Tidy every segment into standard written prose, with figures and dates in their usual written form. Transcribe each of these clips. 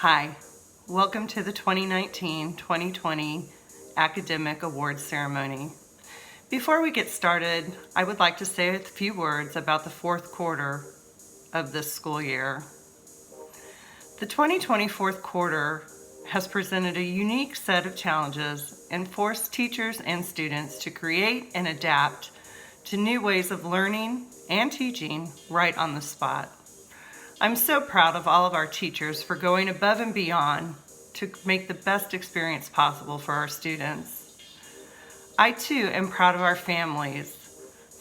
Hi, welcome to the 2019-2020 Academic Awards Ceremony. Before we get started, I would like to say a few words about the fourth quarter of this school year. The 2020 fourth quarter has presented a unique set of challenges and forced teachers and students to create and adapt to new ways of learning and teaching right on the spot. I'm so proud of all of our teachers for going above and beyond to make the best experience possible for our students. I too am proud of our families,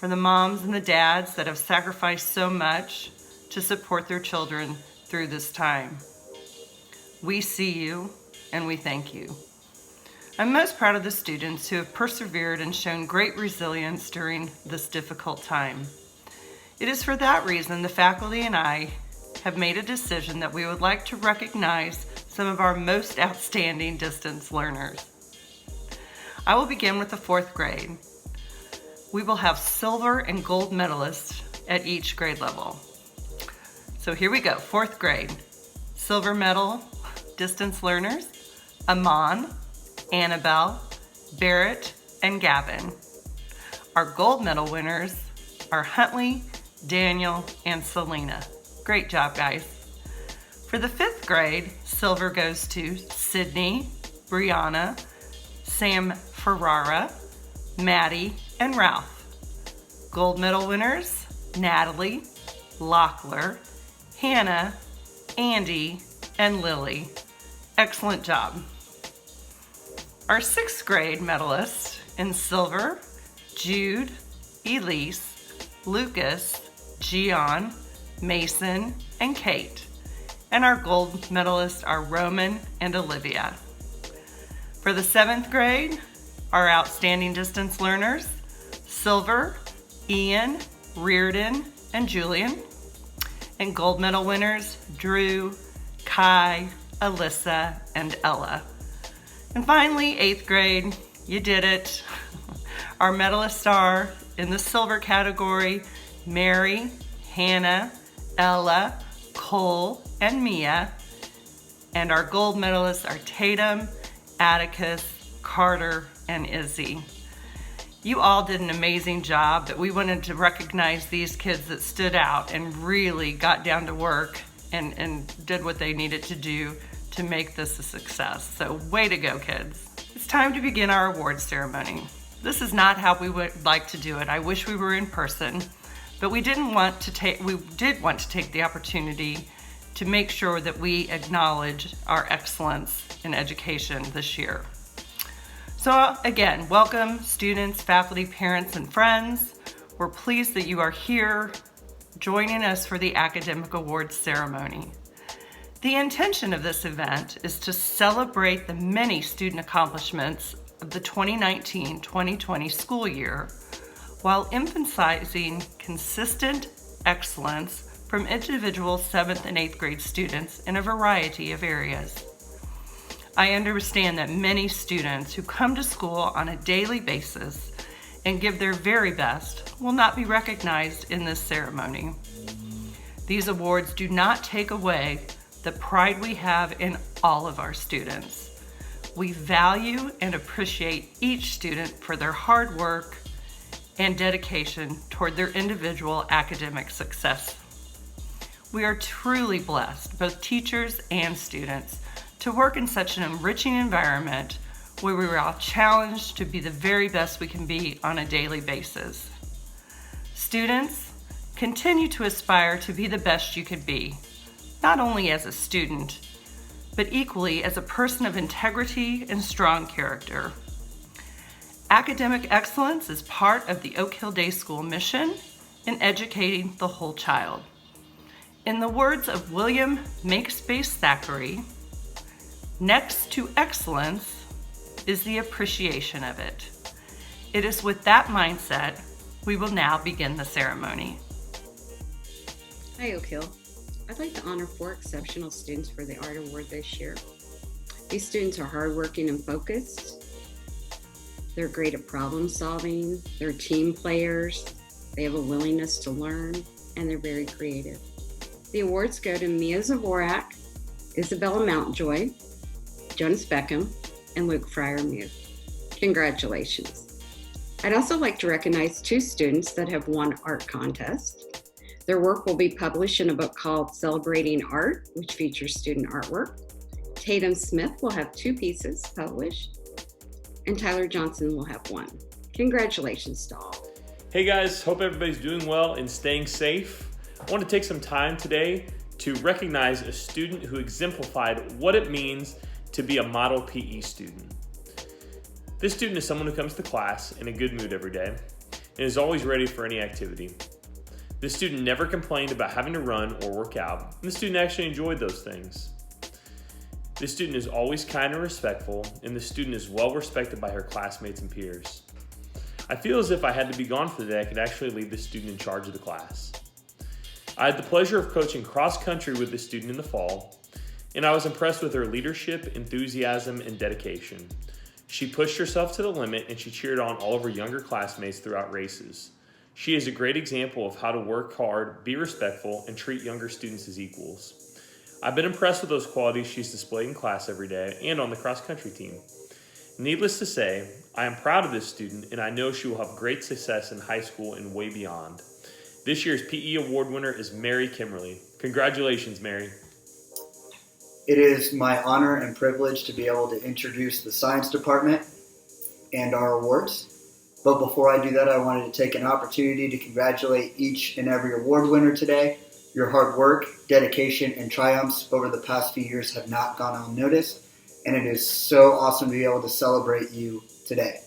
for the moms and the dads that have sacrificed so much to support their children through this time. We see you and we thank you. I'm most proud of the students who have persevered and shown great resilience during this difficult time. It is for that reason the faculty and I have made a decision that we would like to recognize some of our most outstanding distance learners. I will begin with the fourth grade. We will have silver and gold medalists at each grade level. So here we go, fourth grade. Silver medal distance learners, Amon, Annabelle, Barrett, and Gavin. Our gold medal winners are Huntley, Daniel, and Selena. Great job, guys. For the fifth grade, silver goes to Sydney, Brianna, Sam Ferrara, Maddie, and Ralph. Gold medal winners, Natalie, Lockler, Hannah, Andy, and Lily. Excellent job. Our sixth grade medalists in silver, Jude, Elise, Lucas, Gian, Mason, and Kate. And our gold medalists are Roman and Olivia. For the seventh grade, our outstanding distance learners, silver, Ian, Riordan, and Julian. And gold medal winners, Drew, Kai, Elissa, and Ella. And finally, eighth grade, you did it. Our medalists are, in the silver category, Mary, Hannah, Ella, Cole, and Mia. And our gold medalists are Tatum, Atticus, Carter, and Izzy. You all did an amazing job, but we wanted to recognize these kids that stood out and really got down to work and did what they needed to do to make this a success. So way to go, kids. It's time to begin our awards ceremony. This is not how we would like to do it. I wish we were in person. But we did want to take the opportunity to make sure that we acknowledge our excellence in education this year. So again, welcome students, faculty, parents, and friends. We're pleased that you are here joining us for the Academic Awards ceremony. The intention of this event is to celebrate the many student accomplishments of the 2019-2020 school year, while emphasizing consistent excellence from individual 7th and 8th grade students in a variety of areas. I understand that many students who come to school on a daily basis and give their very best will not be recognized in this ceremony. These awards do not take away the pride we have in all of our students. We value and appreciate each student for their hard work and dedication toward their individual academic success. We are truly blessed, both teachers and students, to work in such an enriching environment where we are all challenged to be the very best we can be on a daily basis. Students, continue to aspire to be the best you could be, not only as a student, but equally as a person of integrity and strong character. Academic excellence is part of the Oak Hill Day School mission in educating the whole child. In the words of William Makespace Thackeray, next to excellence is the appreciation of it. It is with that mindset we will now begin the ceremony. Hi, Oak Hill. I'd like to honor 4 exceptional students for the Art Award this year. These students are hardworking and focused. They're great at problem solving, they're team players, they have a willingness to learn, and they're very creative. The awards go to Mia Zavorak, Isabella Mountjoy, Jonas Beckham, and Luke Fryermuth. Congratulations. I'd also like to recognize 2 students that have won art contests. Their work will be published in a book called Celebrating Art, which features student artwork. Tatum Smith will have 2 pieces published, and Tyler Johnson will have 1. Congratulations to all. Hey guys, hope everybody's doing well and staying safe. I want to take some time today to recognize a student who exemplified what it means to be a model PE student. This student is someone who comes to class in a good mood every day and is always ready for any activity. This student never complained about having to run or work out, and the student actually enjoyed those things. This student is always kind and respectful, and the student is well respected by her classmates and peers. I feel as if I had to be gone for the day, I could actually leave this student in charge of the class. I had the pleasure of coaching cross country with this student in the fall, and I was impressed with her leadership, enthusiasm, and dedication. She pushed herself to the limit, and she cheered on all of her younger classmates throughout races. She is a great example of how to work hard, be respectful, and treat younger students as equals. I've been impressed with those qualities she's displayed in class every day and on the cross-country team. Needless to say, I am proud of this student, and I know she will have great success in high school and way beyond. This year's PE award winner is Mary Kimmerly. Congratulations, Mary. It is my honor and privilege to be able to introduce the science department and our awards. But before I do that, I wanted to take an opportunity to congratulate each and every award winner today. Your hard work, dedication, and triumphs over the past few years have not gone unnoticed, and it is so awesome to be able to celebrate you today.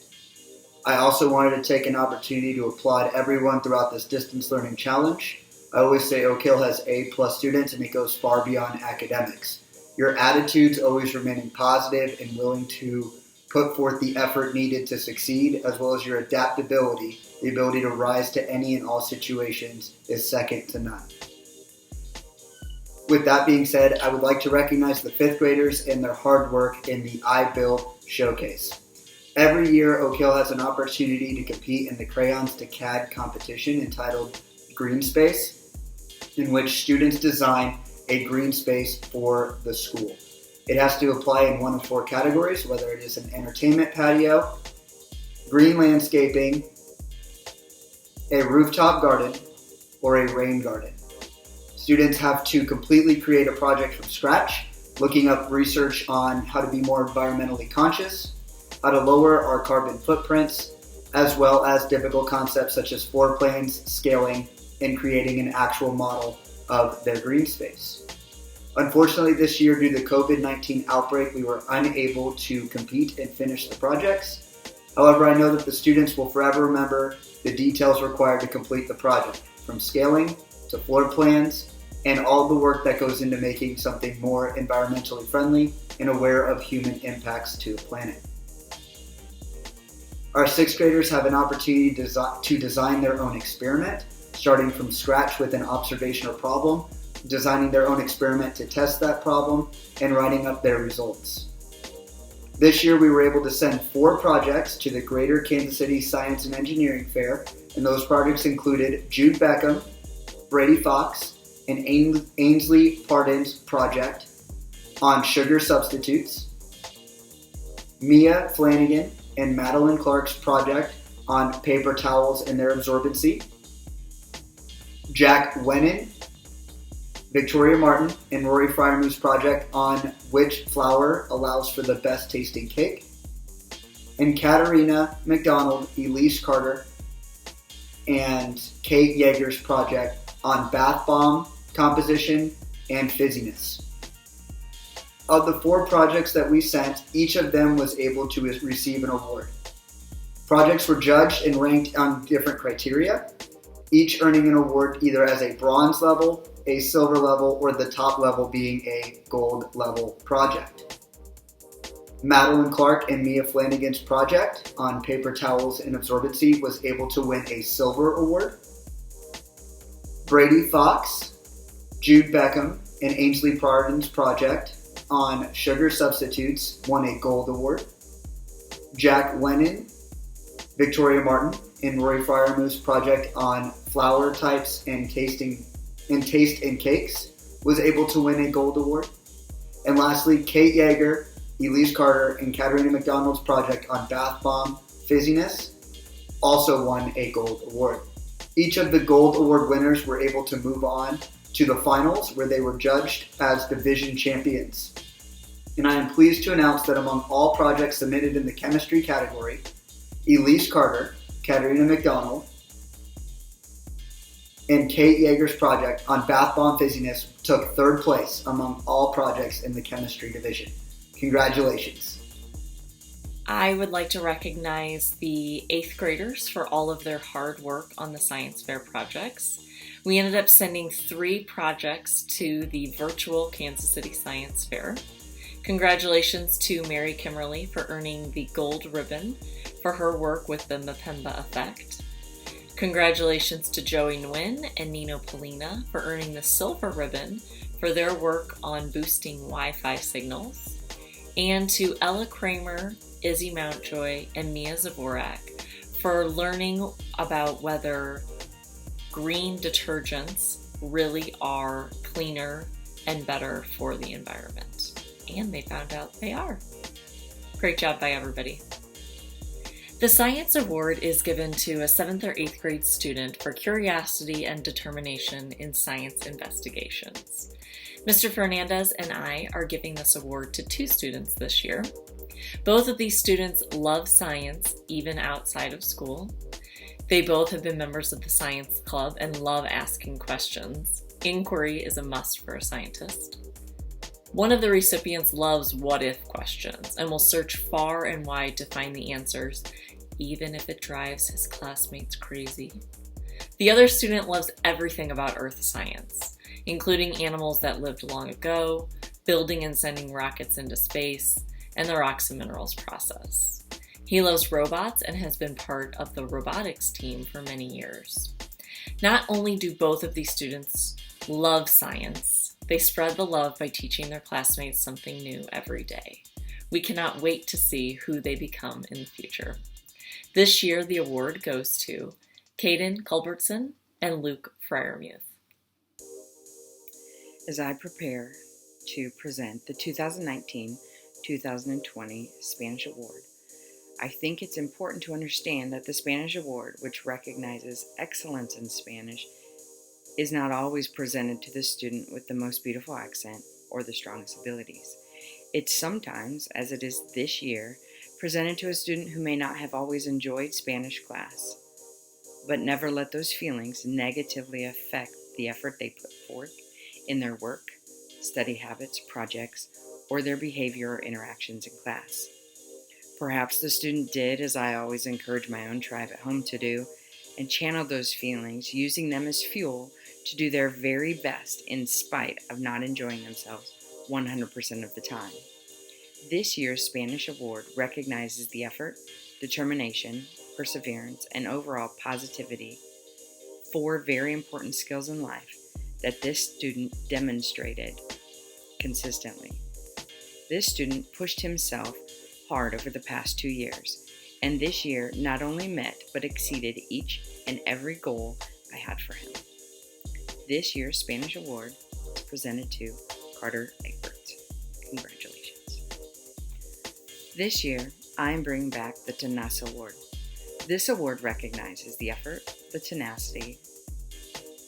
I also wanted to take an opportunity to applaud everyone throughout this distance learning challenge. I always say Oak Hill has A+ students, and it goes far beyond academics. Your attitudes always remaining positive and willing to put forth the effort needed to succeed, as well as your adaptability, the ability to rise to any and all situations, is second to none. With that being said, I would like to recognize the 5th graders and their hard work in the I Build Showcase. Every year, Oak Hill has an opportunity to compete in the Crayons to CAD competition entitled Green Space, in which students design a green space for the school. It has to apply in one of 4 categories, whether it is an entertainment patio, green landscaping, a rooftop garden, or a rain garden. Students have to completely create a project from scratch, looking up research on how to be more environmentally conscious, how to lower our carbon footprints, as well as difficult concepts such as floor plans, scaling, and creating an actual model of their green space. Unfortunately, this year, due to the COVID-19 outbreak, we were unable to compete and finish the projects. However, I know that the students will forever remember the details required to complete the project, from scaling to floor plans, and all the work that goes into making something more environmentally friendly and aware of human impacts to the planet. Our 6th graders have an opportunity to design their own experiment, starting from scratch with an observation or problem, designing their own experiment to test that problem, and writing up their results. This year we were able to send 4 projects to the Greater Kansas City Science and Engineering Fair, and those projects included Jude Beckham, Brady Fox, and Ainsley Pardon's project on sugar substitutes, Mia Flanagan and Madeline Clark's project on paper towels and their absorbency, Jack Wennon, Victoria Martin, and Rory Fryermuth's project on which flour allows for the best tasting cake, and Katarina McDonald, Elissa Girt, and Kate Yeager's project on bath bomb composition and fizziness. Of the 4 projects that we sent, each of them was able to receive an award. Projects were judged and ranked on different criteria, each earning an award either as a bronze level, a silver level, or the top level being a gold level project. Madeline Clark and Mia Flanagan's project on paper towels and absorbency was able to win a silver award. Brady Fox, Jude Beckham, and Ainsley Pardon's project on sugar substitutes won a gold award. Jack Wennon, Victoria Martin, and Rory Fryermuth's project on flour types and taste and cakes was able to win a gold award. And lastly, Kate Yeager, Elissa Girt, and Katerina McDonald's project on bath bomb fizziness also won a gold award. Each of the gold award winners were able to move on to the finals where they were judged as division champions. And I am pleased to announce that among all projects submitted in the chemistry category, Elissa Girt, Katerina McDonald, and Kate Yeager's project on bath bomb fizziness took third place among all projects in the chemistry division. Congratulations. I would like to recognize the 8th graders for all of their hard work on the science fair projects. We ended up sending 3 projects to the virtual Kansas City Science Fair. Congratulations to Mary Kimmerly for earning the gold ribbon for her work with the Mpemba effect. Congratulations to Joey Nguyen and Nino Polina for earning the silver ribbon for their work on boosting Wi-Fi signals. And to Ella Kramer, Izzy Mountjoy, and Mia Zavorak for learning about whether green detergents really are cleaner and better for the environment. And they found out they are. Great job by everybody. The Science Award is given to a 7th or 8th grade student for curiosity and determination in science investigations. Mr. Fernandez and I are giving this award to 2 students this year. Both of these students love science even outside of school. They both have been members of the science club and love asking questions. Inquiry is a must for a scientist. One of the recipients loves what-if questions and will search far and wide to find the answers, even if it drives his classmates crazy. The other student loves everything about earth science, including animals that lived long ago, building and sending rockets into space, and the rocks and minerals process. He loves robots and has been part of the robotics team for many years. Not only do both of these students love science, they spread the love by teaching their classmates something new every day. We cannot wait to see who they become in the future. This year, the award goes to Caden Culbertson and Luke Freiermuth. As I prepare to present the 2019-2020 Spanish Award, I think it's important to understand that the Spanish Award, which recognizes excellence in Spanish, is not always presented to the student with the most beautiful accent or the strongest abilities. It's sometimes, as it is this year, presented to a student who may not have always enjoyed Spanish class, but never let those feelings negatively affect the effort they put forth in their work, study habits, projects, or their behavior or interactions in class. Perhaps the student did, as I always encourage my own tribe at home to do, and channeled those feelings, using them as fuel to do their very best in spite of not enjoying themselves 100% of the time. This year's Spanish Award recognizes the effort, determination, perseverance, and overall positivity, 4 very important skills in life that this student demonstrated consistently. This student pushed himself hard over the past 2 years, and this year not only met but exceeded each and every goal I had for him. This year's Spanish Award is presented to Carter Egbert. Congratulations. This year, I am bringing back the Tenacity Award. This award recognizes the effort, the tenacity,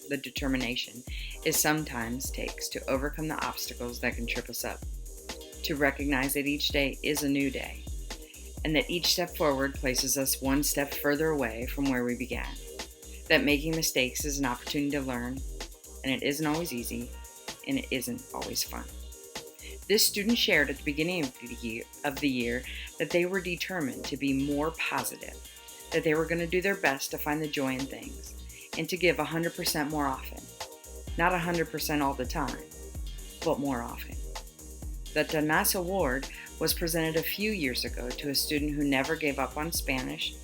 the determination it sometimes takes to overcome the obstacles that can trip us up, to recognize that each day is a new day, and that each step forward places us one step further away from where we began, that making mistakes is an opportunity to learn, and it isn't always easy, and it isn't always fun. This student shared at the beginning of the year that they were determined to be more positive, that they were going to do their best to find the joy in things, and to give 100% more often. Not 100% all the time, but more often. The Tenacity Award was presented a few years ago to a student who never gave up on Spanish,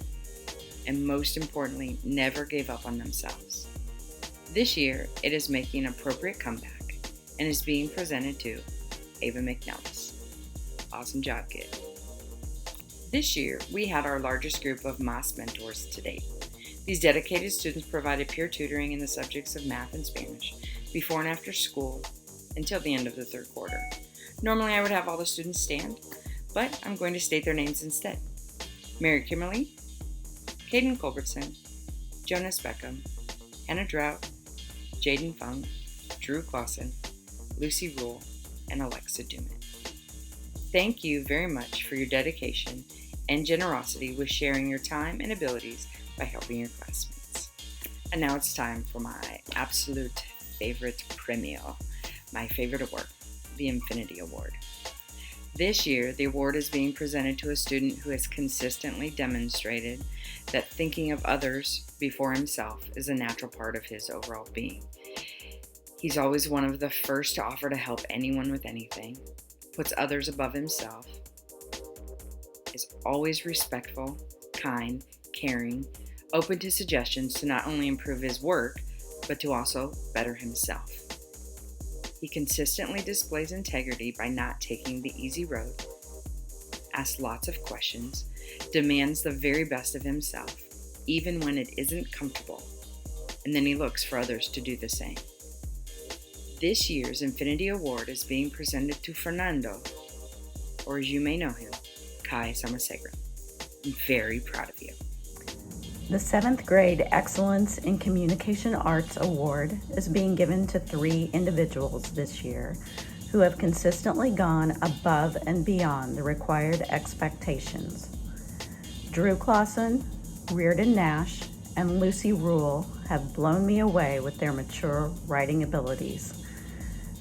and most importantly, never gave up on themselves. This year, it is making an appropriate comeback and is being presented to Ava McNellis. Awesome job, kid. This year, we had our largest group of MAS mentors to date. These dedicated students provided peer tutoring in the subjects of math and Spanish before and after school until the end of the 3rd quarter. Normally I would have all the students stand, but I'm going to state their names instead. Mary Kimmerly, Caden Culbertson, Jonas Beckham, Hannah Drought, Jaden Fung, Drew Clausen, Lucy Rule, and Alexa Dumet. Thank you very much for your dedication and generosity with sharing your time and abilities by helping your classmates. And now it's time for my absolute favorite premio, my favorite award, the Infinity Award. This year, the award is being presented to a student who has consistently demonstrated that thinking of others before himself is a natural part of his overall being. He's always one of the first to offer to help anyone with anything, puts others above himself, is always respectful, kind, caring, open to suggestions to not only improve his work, but to also better himself. He consistently displays integrity by not taking the easy road, asks lots of questions, demands the very best of himself, even when it isn't comfortable, and then he looks for others to do the same. This year's Infinity Award is being presented to Fernando, or as you may know him, Kai Samasegra. I'm very proud of you. The 7th grade Excellence in Communication Arts Award is being given to 3 individuals this year who have consistently gone above and beyond the required expectations. Drew Clausen, Riordan Nash, and Lucy Rule have blown me away with their mature writing abilities.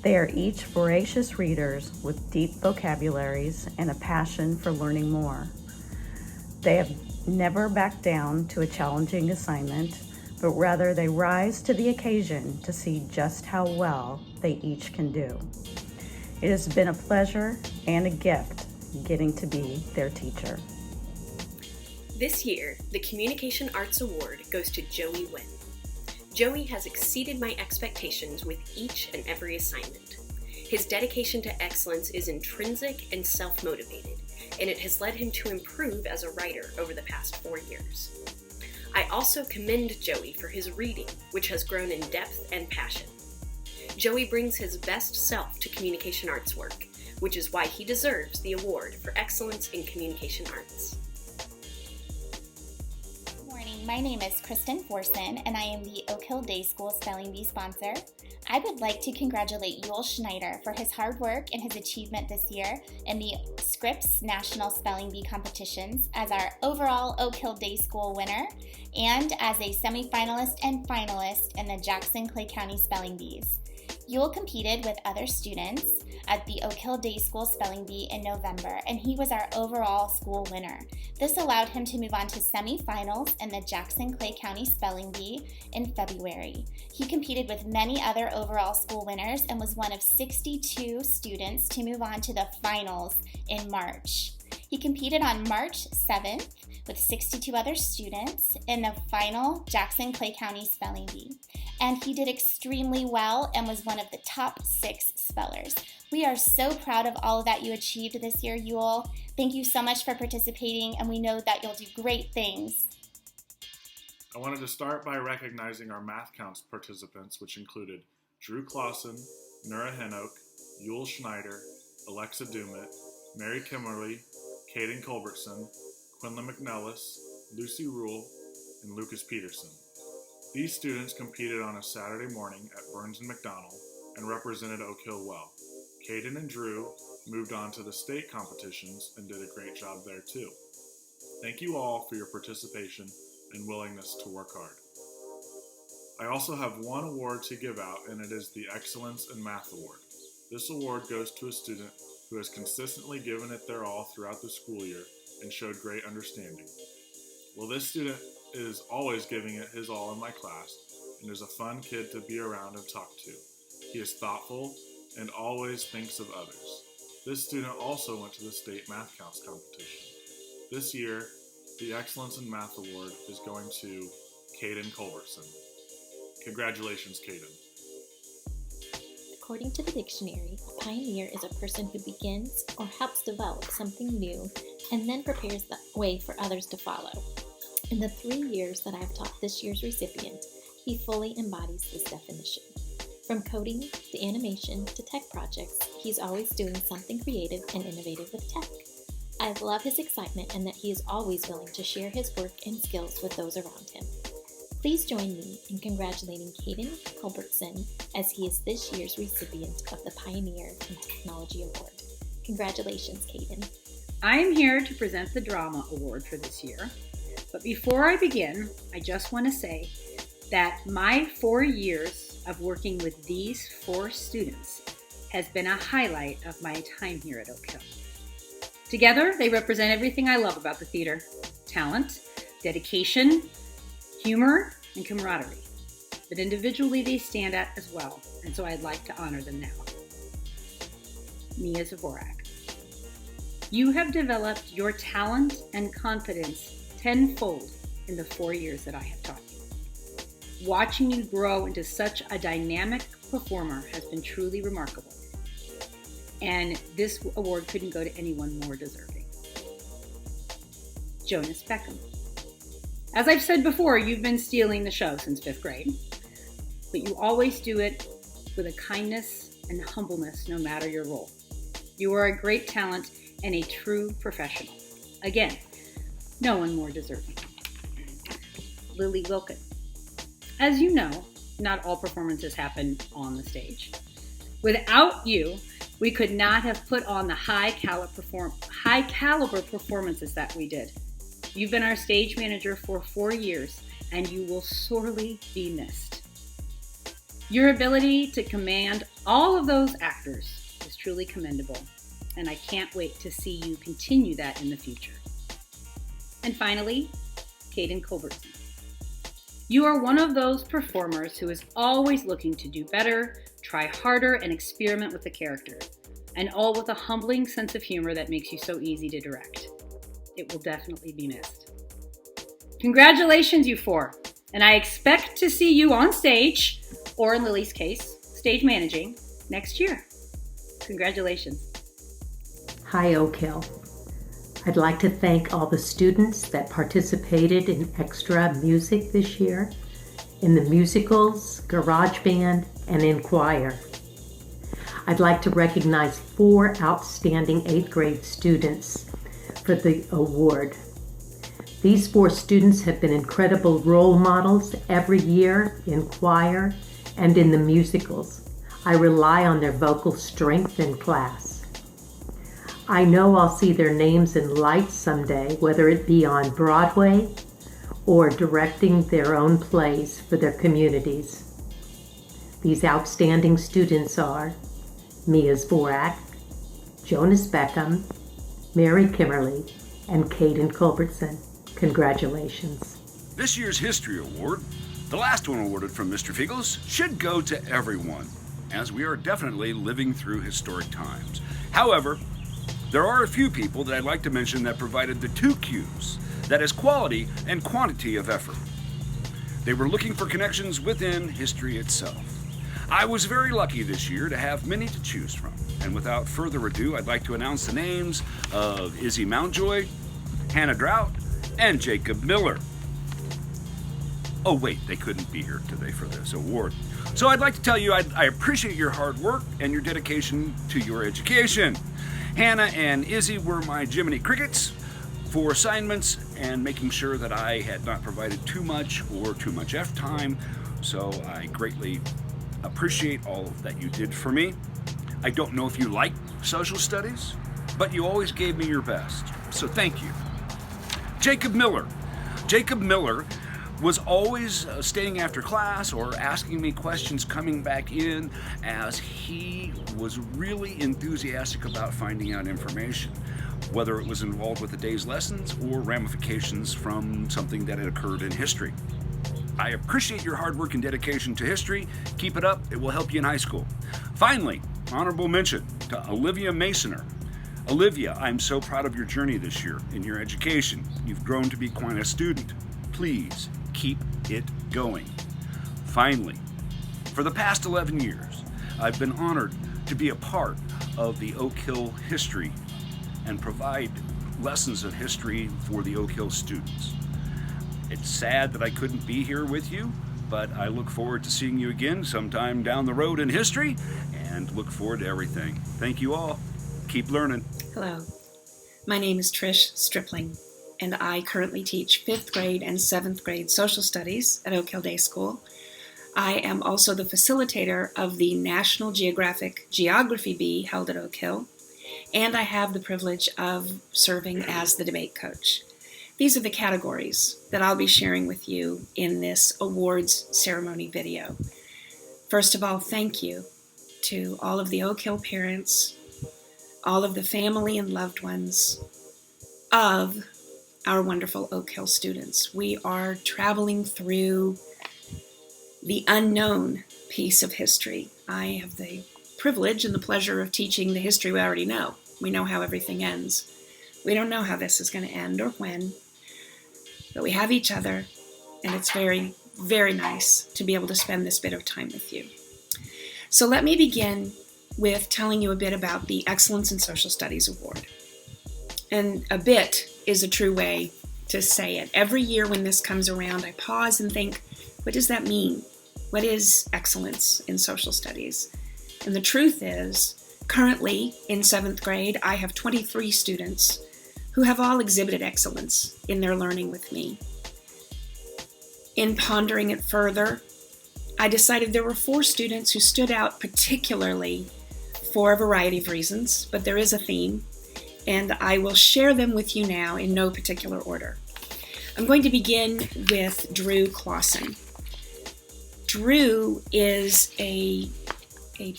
They are each voracious readers with deep vocabularies and a passion for learning more. They have never back down to a challenging assignment, but rather they rise to the occasion to see just how well they each can do. It has been a pleasure and a gift getting to be their teacher. This year, the Communication Arts Award goes to Joey Wynn. Joey has exceeded my expectations with each and every assignment. His dedication to excellence is intrinsic and self-motivated, and it has led him to improve as a writer over the past 4 years. I also commend Joey for his reading, which has grown in depth and passion. Joey brings his best self to communication arts work, which is why he deserves the award for excellence in communication arts. Good morning, my name is Kristen Forson, and I am the Oak Hill Day School Spelling Bee sponsor. I would like to congratulate Yul Schneider for his hard work and his achievement this year in the Scripps National Spelling Bee competitions as our overall Oak Hill Day School winner and as a semifinalist and finalist in the Jackson-Clay County Spelling Bees. Yul competed with other students at the Oak Hill Day School Spelling Bee in November, and he was our overall school winner. This allowed him to move on to semifinals in the Jackson-Clay County Spelling Bee in February. He competed with many other overall school winners and was one of 62 students to move on to the finals in March. He competed on March 7th with 62 other students in the final Jackson-Clay County Spelling Bee. And he did extremely well and was one of the top 6 spellers. We are so proud of all that you achieved this year, Yul. Thank you so much for participating, and we know that you'll do great things. I wanted to start by recognizing our Math Counts participants, which included Drew Clausen, Nura Henoch, Yul Schneider, Alexa Dumet, Mary Kimmerly, Caden Culbertson, Quinlan McNellis, Lucy Rule, and Lucas Peterson. These students competed on a Saturday morning at Burns and McDonald and represented Oak Hill well. Caden and Drew moved on to the state competitions and did a great job there too. Thank you all for your participation and willingness to work hard. I also have one award to give out, and it is the Excellence in Math Award. This award goes to a student who has consistently given it their all throughout the school year and showed great understanding. Well, this student is always giving it his all in my class and is a fun kid to be around and talk to. He is thoughtful and always thinks of others. This student also went to the state Math Counts competition. This year, the Excellence in Math Award is going to Caden Culbertson. Congratulations, Caden. According to the dictionary, a pioneer is a person who begins or helps develop something new and then prepares the way for others to follow. In the 3 years that I have taught this year's recipient, he fully embodies this definition. From coding to animation to tech projects, he's always doing something creative and innovative with tech. I love his excitement and that he is always willing to share his work and skills with those around him. Please join me in congratulating Caden Culbertson as he is this year's recipient of the Pioneer in Technology Award. Congratulations, Caden. I am here to present the Drama Award for this year. But before I begin, I just want to say that my 4 years of working with these 4 students has been a highlight of my time here at Oak Hill. Together, they represent everything I love about the theater: talent, dedication, humor, and camaraderie. But individually, they stand out as well, and so I'd like to honor them now. Mia Zavorak. You have developed your talent and confidence tenfold in the 4 years that I have taught you. Watching you grow into such a dynamic performer has been truly remarkable. And this award couldn't go to anyone more deserving. Jonas Beckham. As I've said before, you've been stealing the show since 5th grade, but you always do it with a kindness and humbleness no matter your role. You are a great talent and a true professional. Again, no one more deserving. Lily Wilkin. As you know, not all performances happen on the stage. Without you, we could not have put on the high caliber performances that we did. You've been our stage manager for 4 years, and you will sorely be missed. Your ability to command all of those actors is truly commendable, and I can't wait to see you continue that in the future. And finally, Caden Culbertson. You are one of those performers who is always looking to do better, try harder, and experiment with the character, and all with a humbling sense of humor that makes you so easy to direct. It will definitely be missed. Congratulations, you 4, and I expect to see you on stage, or in Lily's case, stage managing, next year. Congratulations. Hi, Oak Hill. I'd like to thank all the students that participated in extra music this year, in the musicals, garage band, and in choir. I'd like to recognize 4 outstanding 8th grade students for the award. These 4 students have been incredible role models every year in choir and in the musicals. I rely on their vocal strength in class. I know I'll see their names in lights someday, whether it be on Broadway or directing their own plays for their communities. These outstanding students are Mia Zavorak, Jonas Beckham, Mary Kimmerly, and Caden Culbertson. Congratulations. This year's History Award, the last one awarded from Mr. Fiegels, should go to everyone, as we are definitely living through historic times. However, there are a few people that I'd like to mention that provided the 2 Qs, that is quality and quantity of effort. They were looking for connections within history itself. I was very lucky this year to have many to choose from, and without further ado, I'd like to announce the names of Izzy Mountjoy, Hannah Drought, and Jacob Miller. Oh wait, they couldn't be here today for this award. So I'd like to tell you I appreciate your hard work and your dedication to your education. Hannah and Izzy were my Jiminy Crickets for assignments and making sure that I had not provided too much or too much F time, so I greatly appreciate all that you did for me. I don't know if you like social studies, but you always gave me your best, so thank you. Jacob Miller. Jacob Miller was always staying after class or asking me questions coming back in, as he was really enthusiastic about finding out information, whether it was involved with the day's lessons or ramifications from something that had occurred in history. I appreciate your hard work and dedication to history. Keep it up, it will help you in high school. Finally, honorable mention to Olivia Masoner. Olivia, I'm so proud of your journey this year in your education. You've grown to be quite a student. Please keep it going. Finally, for the past 11 years, I've been honored to be a part of the Oak Hill history and provide lessons of history for the Oak Hill students. It's sad that I couldn't be here with you, but I look forward to seeing you again sometime down the road in history, and look forward to everything. Thank you all. Keep learning. Hello, my name is Trish Stripling, and I currently teach 5th grade and 7th grade social studies at Oak Hill Day School. I am also the facilitator of the National Geographic Geography Bee held at Oak Hill, and I have the privilege of serving as the debate coach. These are the categories that I'll be sharing with you in this awards ceremony video. First of all, thank you to all of the Oak Hill parents, all of the family and loved ones of our wonderful Oak Hill students. We are traveling through the unknown piece of history. I have the privilege and the pleasure of teaching the history we already know. We know how everything ends. We don't know how this is going to end or when, but we have each other, and it's very, very nice to be able to spend this bit of time with you. So let me begin with telling you a bit about the Excellence in Social Studies Award. And a bit is a true way to say it. Every year when this comes around, I pause and think, what does that mean? What is excellence in social studies? And the truth is, currently in 7th grade, I have 23 students who have all exhibited excellence in their learning with me. In pondering it further, I decided there were 4 students who stood out particularly for a variety of reasons, but there is a theme, and I will share them with you now in no particular order. I'm going to begin with Drew Clausen. Drew is a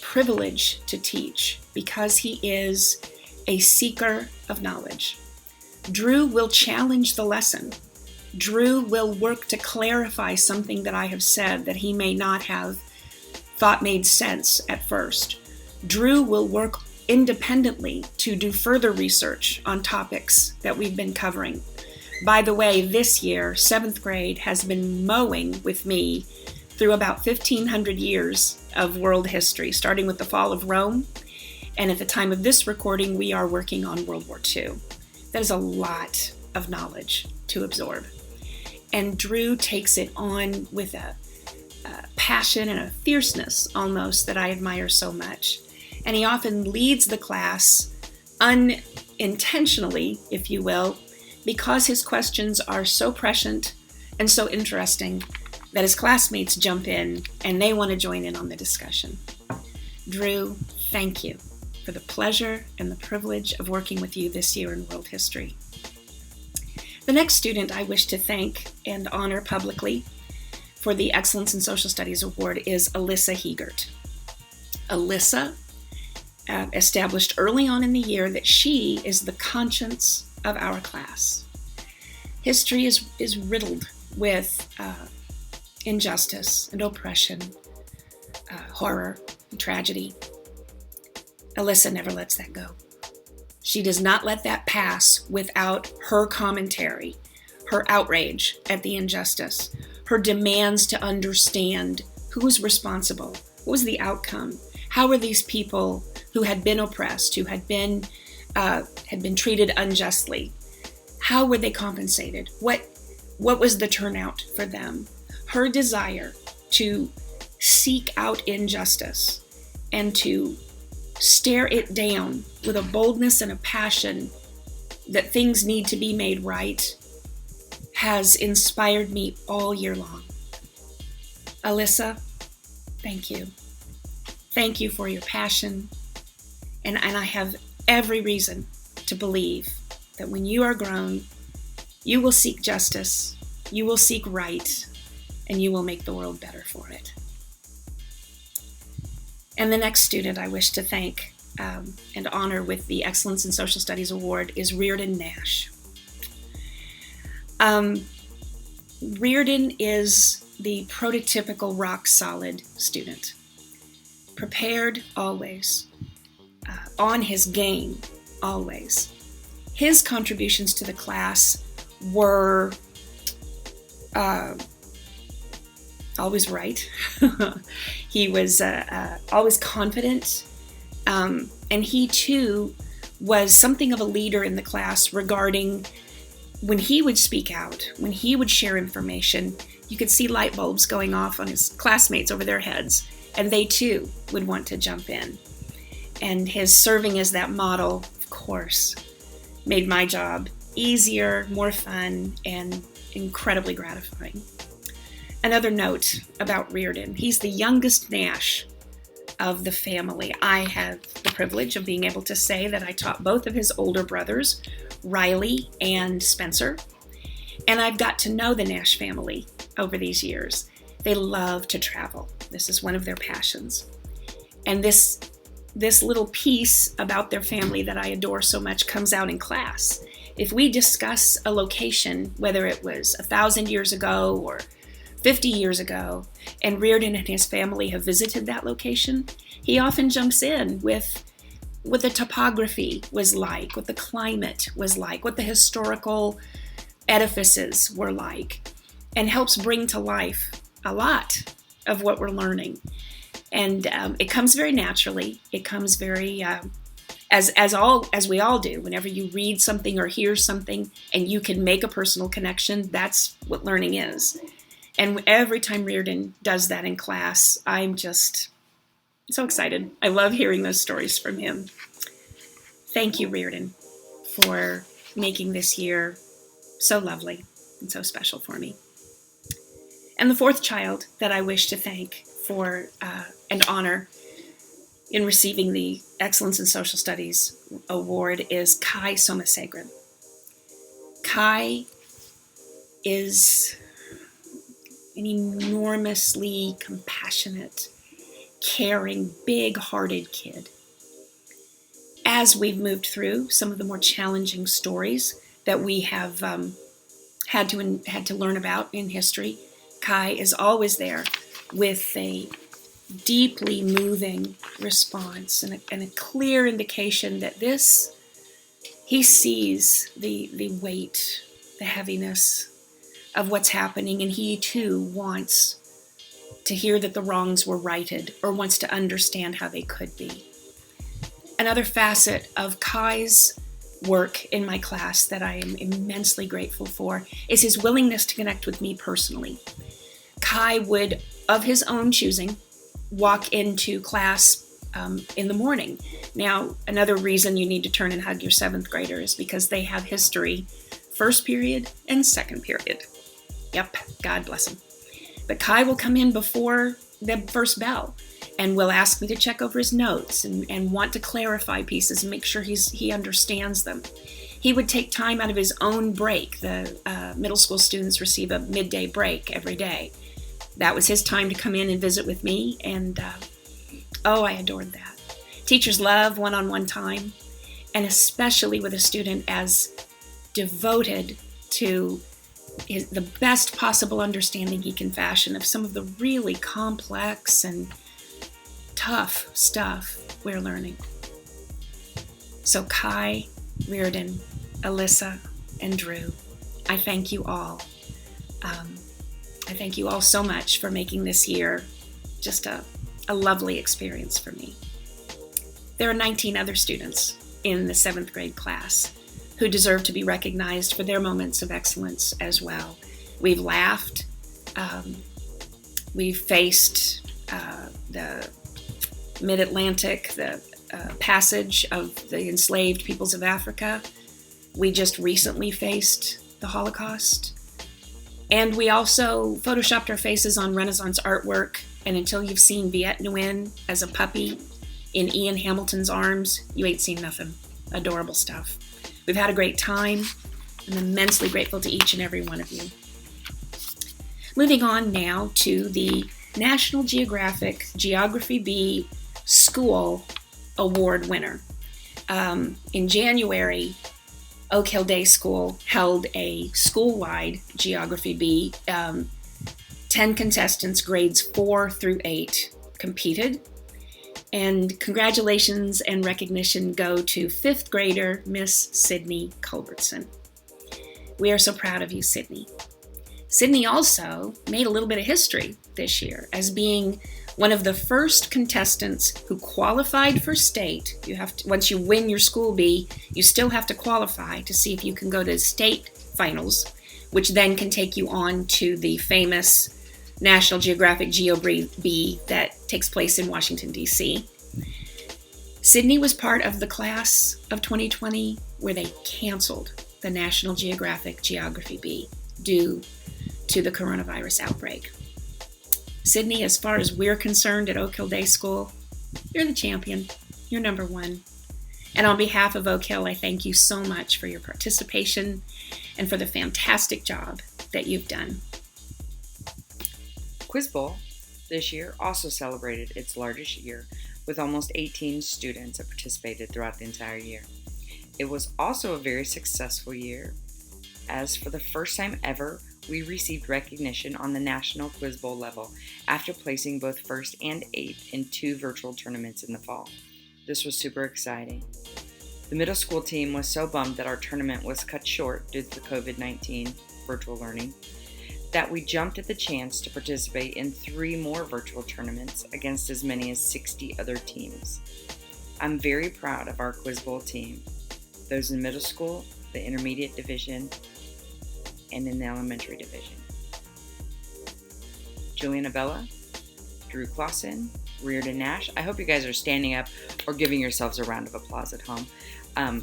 privilege to teach because he is a seeker of knowledge. Drew will challenge the lesson. Drew will work to clarify something that I have said that he may not have thought made sense at first. Drew will work independently to do further research on topics that we've been covering. By the way, this year, 7th grade has been mowing with me through about 1,500 years of world history, starting with the fall of Rome. And at the time of this recording, we are working on World War II. That is a lot of knowledge to absorb. And Drew takes it on with a passion and a fierceness almost that I admire so much. And he often leads the class unintentionally, if you will, because his questions are so prescient and so interesting that his classmates jump in and they want to join in on the discussion. Drew, thank you for the pleasure and the privilege of working with you this year in world history. The next student I wish to thank and honor publicly for the Excellence in Social Studies Award is Elissa Girt. Elissa established early on in the year that she is the conscience of our class. History is riddled with injustice and oppression, horror and tragedy. Elissa never lets that go. She does not let that pass without her commentary, her outrage at the injustice, her demands to understand who was responsible, what was the outcome, how were these people who had been oppressed, who had been treated unjustly, how were they compensated? What was the turnout for them? Her desire to seek out injustice and to stare it down with a boldness and a passion that things need to be made right has inspired me all year long. Elissa, thank you. Thank you for your passion. And I have every reason to believe that when you are grown, you will seek justice, you will seek right, and you will make the world better for it. And the next student I wish to thank and honor with the Excellence in Social Studies Award is Riordan Nash. Riordan is the prototypical rock-solid student. Prepared always, on his game always. His contributions to the class were always right. He was always confident, and he too was something of a leader in the class regarding when he would speak out, when he would share information, You could see light bulbs going off on his classmates over their heads, and they too would want to jump in. And his serving as that model, of course, made my job easier, more fun, and incredibly gratifying. Another note about Riordan: he's the youngest Nash of the family. I have the privilege of being able to say that I taught both of his older brothers, Riley and Spencer, and I've got to know the Nash family over these years. They love to travel. This is one of their passions. And this little piece about their family that I adore so much comes out in class. If we discuss a location, whether it was 1,000 years ago or 50 years ago, and Riordan and his family have visited that location, he often jumps in with what the topography was like, what the climate was like, what the historical edifices were like, and helps bring to life a lot of what we're learning. And it comes very naturally. It comes very, as we all do. Whenever you read something or hear something and you can make a personal connection, that's what learning is. And every time Riordan does that in class, I'm just so excited. I love hearing those stories from him. Thank you, Riordan, for making this year so lovely and so special for me. And the fourth child that I wish to thank for and honor in receiving the Excellence in Social Studies Award is Kai Somasegran. Kai is an enormously compassionate, caring, big-hearted kid. As we've moved through some of the more challenging stories that we have had to learn about in history, Kai is always there with a deeply moving response and a clear indication that he sees the weight, the heaviness of what's happening, and he too wants to hear that the wrongs were righted or wants to understand how they could be. Another facet of Kai's work in my class that I am immensely grateful for is his willingness to connect with me personally. Kai would, of his own choosing, walk into class in the morning. Now, another reason you need to turn and hug your seventh grader is because they have history, first period and second period. Yep, God bless him. But Kai will come in before the first bell and will ask me to check over his notes and want to clarify pieces and make sure he understands them. He would take time out of his own break. The middle school students receive a midday break every day. That was his time to come in and visit with me, and I adored that. Teachers love one-on-one time, and especially with a student as devoted to the best possible understanding he can fashion of some of the really complex and tough stuff we're learning. So Kai, Riordan, Elissa, and Drew, I thank you all. I thank you all so much for making this year just a lovely experience for me. There are 19 other students in the 7th grade class who deserve to be recognized for their moments of excellence as well. We've laughed. We've faced the Mid-Atlantic, the passage of the enslaved peoples of Africa. We just recently faced the Holocaust. And we also photoshopped our faces on Renaissance artwork. And until you've seen Viet Nguyen as a puppy in Ian Hamilton's arms, you ain't seen nothing. Adorable stuff. We've had a great time. I'm immensely grateful to each and every one of you. Moving on now to the National Geographic Geography B School Award winner. In January, Oak Hill Day School held a school-wide Geography B. 10 contestants, grades 4 through 8, competed. And congratulations and recognition go to 5th grader, Miss Sydney Culbertson. We are so proud of you, Sydney. Sydney also made a little bit of history this year as being one of the first contestants who qualified for state. You have to, once you win your school B, you still have to qualify to see if you can go to state finals, which then can take you on to the famous National Geographic GeoBee that takes place in Washington, D.C. Sydney was part of the class of 2020 where they canceled the National Geographic Geography Bee due to the coronavirus outbreak. Sydney, as far as we're concerned at Oak Hill Day School, you're the champion. You're number one. And on behalf of Oak Hill, I thank you so much for your participation and for the fantastic job that you've done. Quiz Bowl this year also celebrated its largest year with almost 18 students that participated throughout the entire year. It was also a very successful year, as for the first time ever, we received recognition on the National Quiz Bowl level after placing both first and eighth in 2 virtual tournaments in the fall. This was super exciting. The middle school team was so bummed that our tournament was cut short due to the COVID-19 virtual learning that we jumped at the chance to participate in 3 more virtual tournaments against as many as 60 other teams. I'm very proud of our Quiz Bowl team, those in middle school, the intermediate division, and in the elementary division. Julian Abella, Drew Clausen, Riordan Nash. I hope you guys are standing up or giving yourselves a round of applause at home.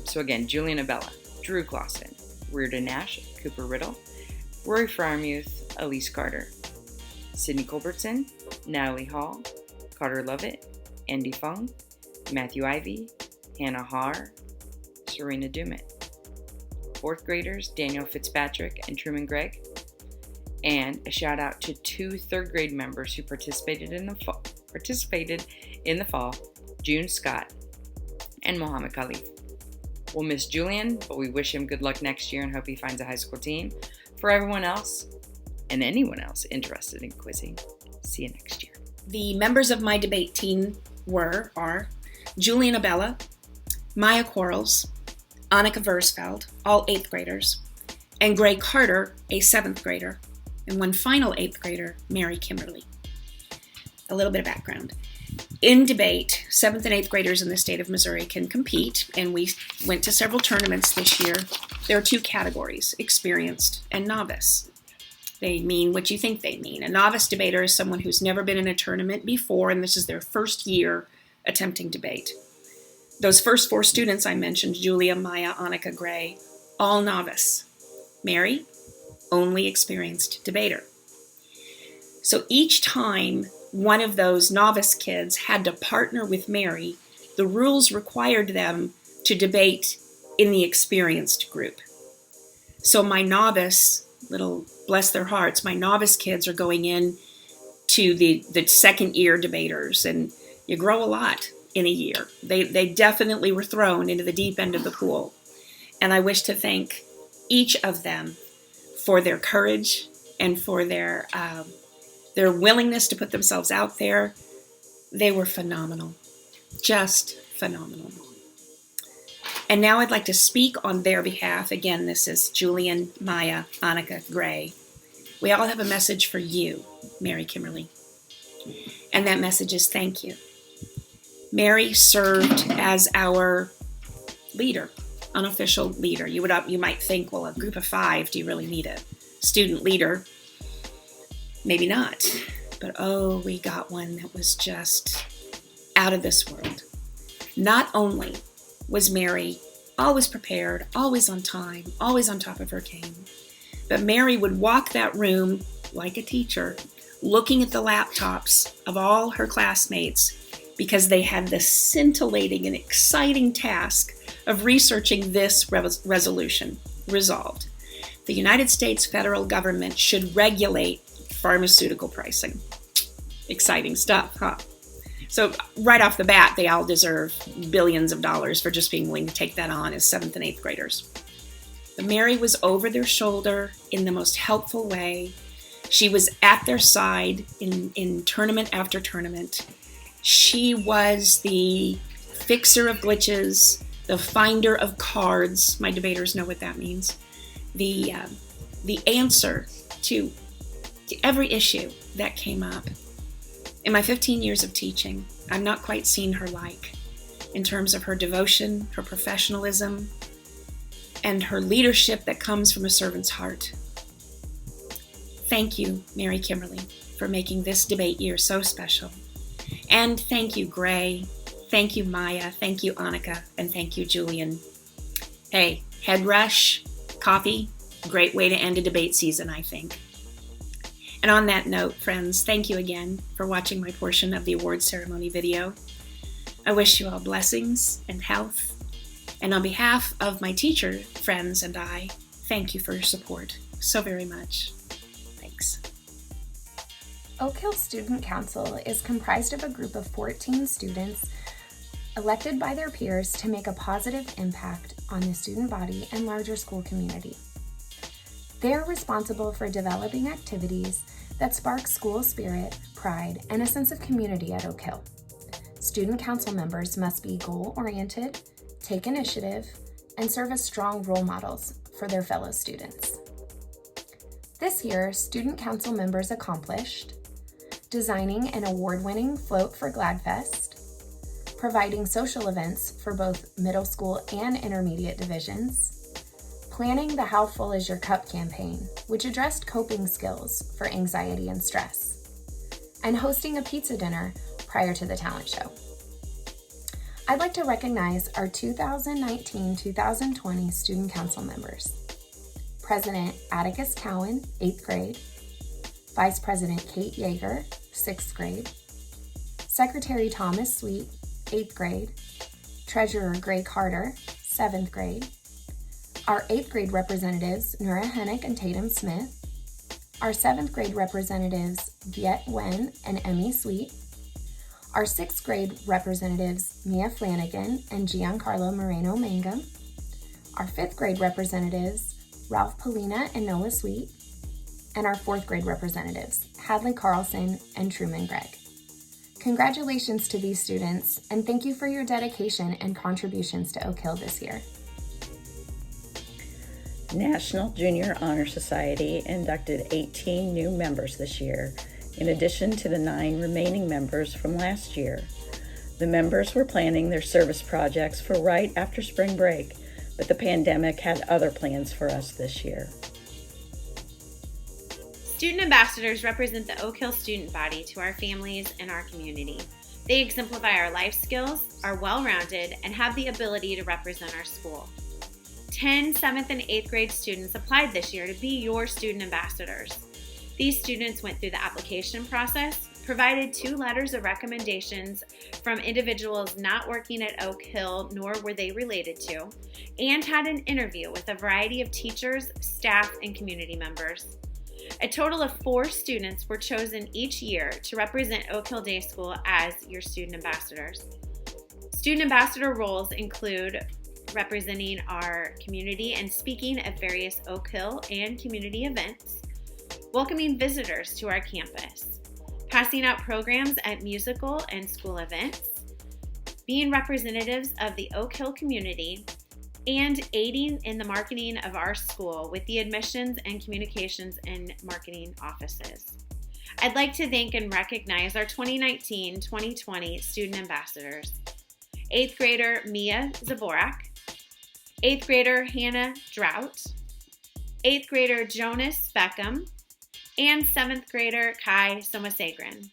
So again, Julian Abella, Drew Clausen, Riordan Nash, Cooper Riddle, Rory Fryermuth, Elissa Girt, Sydney Culbertson, Natalie Hall, Carter Lovett, Andy Fung, Matthew Ivey, Hannah Haar, Serena Dumit. 4th graders, Daniel Fitzpatrick and Truman Gregg. And a shout out to 2 3rd grade members who participated in the fall, June Scott and Mohammed Khalif. We'll miss Julian, but we wish him good luck next year and hope he finds a high school team. For everyone else, and anyone else interested in quizzing, see you next year. The members of my debate team are Julian Abella, Maya Quarles, Annika Versfeld, all 8th graders, and Gray Carter, a 7th grader, and one final 8th grader, Mary Kimberly. A little bit of background. In debate, 7th and 8th graders in the state of Missouri can compete, and we went to several tournaments this year. There are 2 categories, experienced and novice. They mean what you think they mean. A novice debater is someone who's never been in a tournament before, and this is their first year attempting debate. Those first 4 students I mentioned, Julia, Maya, Annika, Gray, all novice. Mary, only experienced debater. So each time one of those novice kids had to partner with Mary, the rules required them to debate in the experienced group. So my novice, little bless their hearts, my novice kids are going in to the second year debaters, and you grow a lot in a year. They definitely were thrown into the deep end of the pool. And I wish to thank each of them for their courage and for their willingness to put themselves out there. They were phenomenal, just phenomenal. And now I'd like to speak on their behalf. Again, this is Julian, Maya, Annika, Gray. We all have a message for you, Mary Kimberly. And that message is thank you. Mary served as our leader, unofficial leader. You might think, well, a group of 5, do you really need a student leader? Maybe not. But oh, we got one that was just out of this world. Not only was Mary always prepared, always on time, always on top of her game, but Mary would walk that room like a teacher, looking at the laptops of all her classmates because they had the scintillating and exciting task of researching this resolution. Resolved. The United States federal government should regulate pharmaceutical pricing. Exciting stuff, huh? So right off the bat, they all deserve billions of dollars for just being willing to take that on as 7th and 8th graders. But Mary was over their shoulder in the most helpful way. She was at their side in tournament after tournament. She was the fixer of glitches, the finder of cards. My debaters know what that means. The answer to every issue that came up. In my 15 years of teaching, I've not quite seen her like, in terms of her devotion, her professionalism, and her leadership that comes from a servant's heart. Thank you, Mary Kimberly, for making this debate year so special. And thank you, Gray. Thank you, Maya. Thank you, Annika. And thank you, Julian. Hey, head rush, coffee, great way to end a debate season, I think. And on that note, friends, thank you again for watching my portion of the award ceremony video. I wish you all blessings and health. And on behalf of my teacher, friends, and I, thank you for your support so very much. Thanks. Oak Hill Student Council is comprised of a group of 14 students elected by their peers to make a positive impact on the student body and larger school community. They are responsible for developing activities that spark school spirit, pride, and a sense of community at Oak Hill. Student council members must be goal-oriented, take initiative, and serve as strong role models for their fellow students. This year, student council members accomplished designing an award-winning float for GladFest, providing social events for both middle school and intermediate divisions, planning the How Full Is Your Cup campaign, which addressed coping skills for anxiety and stress, and hosting a pizza dinner prior to the talent show. I'd like to recognize our 2019-2020 student council members. President Atticus Cowan, 8th grade, Vice President Kate Yeager, 6th grade, Secretary Thomas Sweet, 8th grade, Treasurer Gray Carter, 7th grade, our 8th grade representatives Nura Hennick and Tatum Smith, our 7th grade representatives Viet Wen and Emmy Sweet, our 6th grade representatives Mia Flanagan and Giancarlo Moreno Mangum, our 5th grade representatives Ralph Polina and Noah Sweet, and our 4th grade representatives Hadley Carlson and Truman Gregg. Congratulations to these students, and thank you for your dedication and contributions to Oak Hill this year. National Junior Honor Society inducted 18 new members this year, in addition to the 9 remaining members from last year. The members were planning their service projects for right after spring break, but the pandemic had other plans for us this year. Student ambassadors represent the Oak Hill student body to our families and our community. They exemplify our life skills, are well-rounded, and have the ability to represent our school. 10 7th and 8th grade students applied this year to be your student ambassadors. These students went through the application process, provided 2 letters of recommendations from individuals not working at Oak Hill nor were they related to, and had an interview with a variety of teachers, staff, and community members. A total of 4 students were chosen each year to represent Oak Hill Day School as your student ambassadors. Student ambassador roles include representing our community and speaking at various Oak Hill and community events, welcoming visitors to our campus, passing out programs at musical and school events, being representatives of the Oak Hill community, and aiding in the marketing of our school with the admissions and communications and marketing offices. I'd like to thank and recognize our 2019-2020 student ambassadors. 8th grader Mia Zavorak, 8th grader Hannah Drought, 8th grader Jonas Beckham, and 7th grader Kai Somasagran.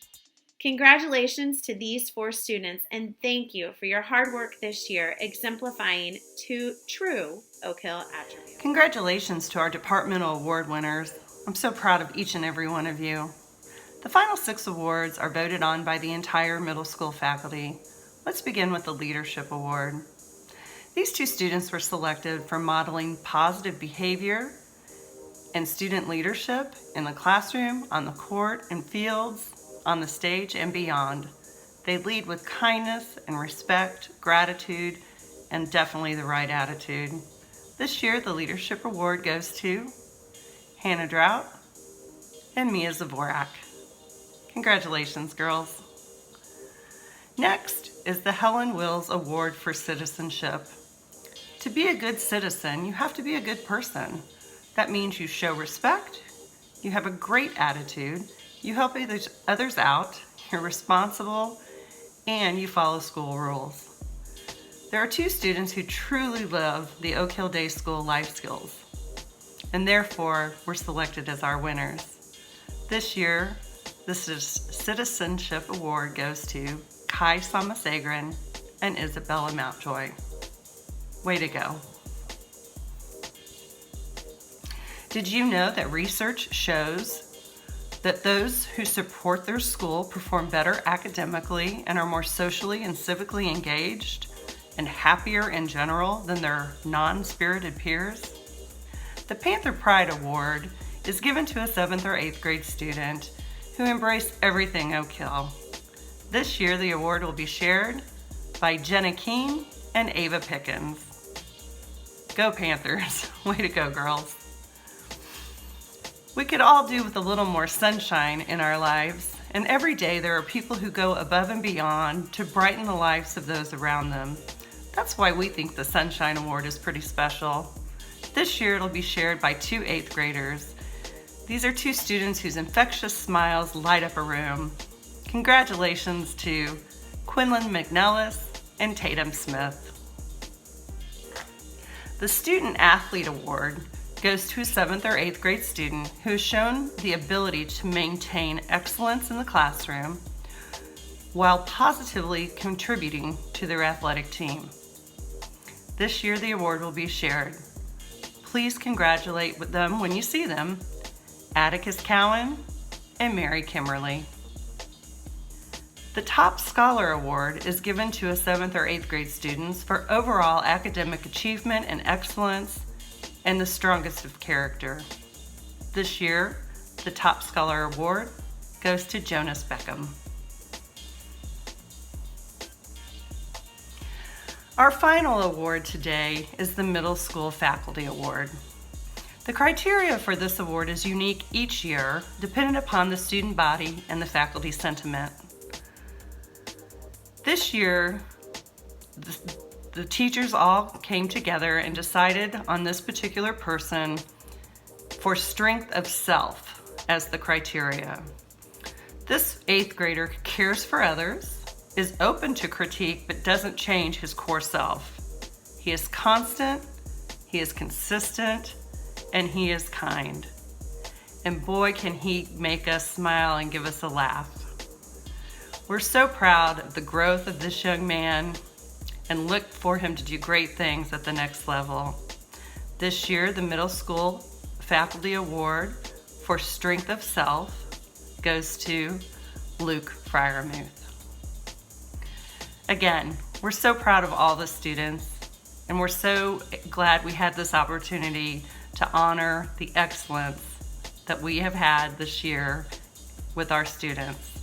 Congratulations to these 4 students, and thank you for your hard work this year, exemplifying 2 true Oak Hill attributes. Congratulations to our departmental award winners. I'm so proud of each and every one of you. The final 6 awards are voted on by the entire middle school faculty. Let's begin with the Leadership Award. These 2 students were selected for modeling positive behavior and student leadership in the classroom, on the court and fields, on the stage and beyond. They lead with kindness and respect, gratitude, and definitely the right attitude. This year, the Leadership Award goes to Hannah Drought and Mia Zavorak. Congratulations, girls. Next is the Helen Wills Award for Citizenship. To be a good citizen, you have to be a good person. That means you show respect, you have a great attitude, you help others out, you're responsible, and you follow school rules. There are 2 students who truly live the Oak Hill Day School life skills, and therefore were selected as our winners. This year, the Citizenship Award goes to Kai Samasagran and Isabella Mountjoy. Way to go. Did you know that research shows that those who support their school perform better academically and are more socially and civically engaged and happier in general than their non-spirited peers? The Panther Pride Award is given to a 7th or 8th grade student who embraced everything Oak Hill. This year, the award will be shared by Jenna Keene and Ava Pickens. Go Panthers. Way to go, girls. We could all do with a little more sunshine in our lives, and every day there are people who go above and beyond to brighten the lives of those around them. That's why we think the Sunshine Award is pretty special. This year it'll be shared by 2 8th graders. These are 2 students whose infectious smiles light up a room. Congratulations to Quinlan McNellis and Tatum Smith. The Student Athlete Award goes to a 7th or 8th grade student who has shown the ability to maintain excellence in the classroom while positively contributing to their athletic team. This year the award will be shared. Please congratulate them when you see them, Atticus Cowan and Mary Kimmerly. The Top Scholar Award is given to a 7th or 8th grade students for overall academic achievement and excellence and the strongest of character. This year, the Top Scholar Award goes to Jonas Beckham. Our final award today is the Middle School Faculty Award. The criteria for this award is unique each year, dependent upon the student body and the faculty sentiment. This year, the teachers all came together and decided on this particular person for strength of self as the criteria. This 8th grader cares for others, is open to critique, but doesn't change his core self. He is constant, he is consistent, and he is kind. And boy, can he make us smile and give us a laugh. We're so proud of the growth of this young man and look for him to do great things at the next level. This year, the Middle School Faculty Award for Strength of Self goes to Luke Fryermuth. Again, we're so proud of all the students, and we're so glad we had this opportunity to honor the excellence that we have had this year with our students.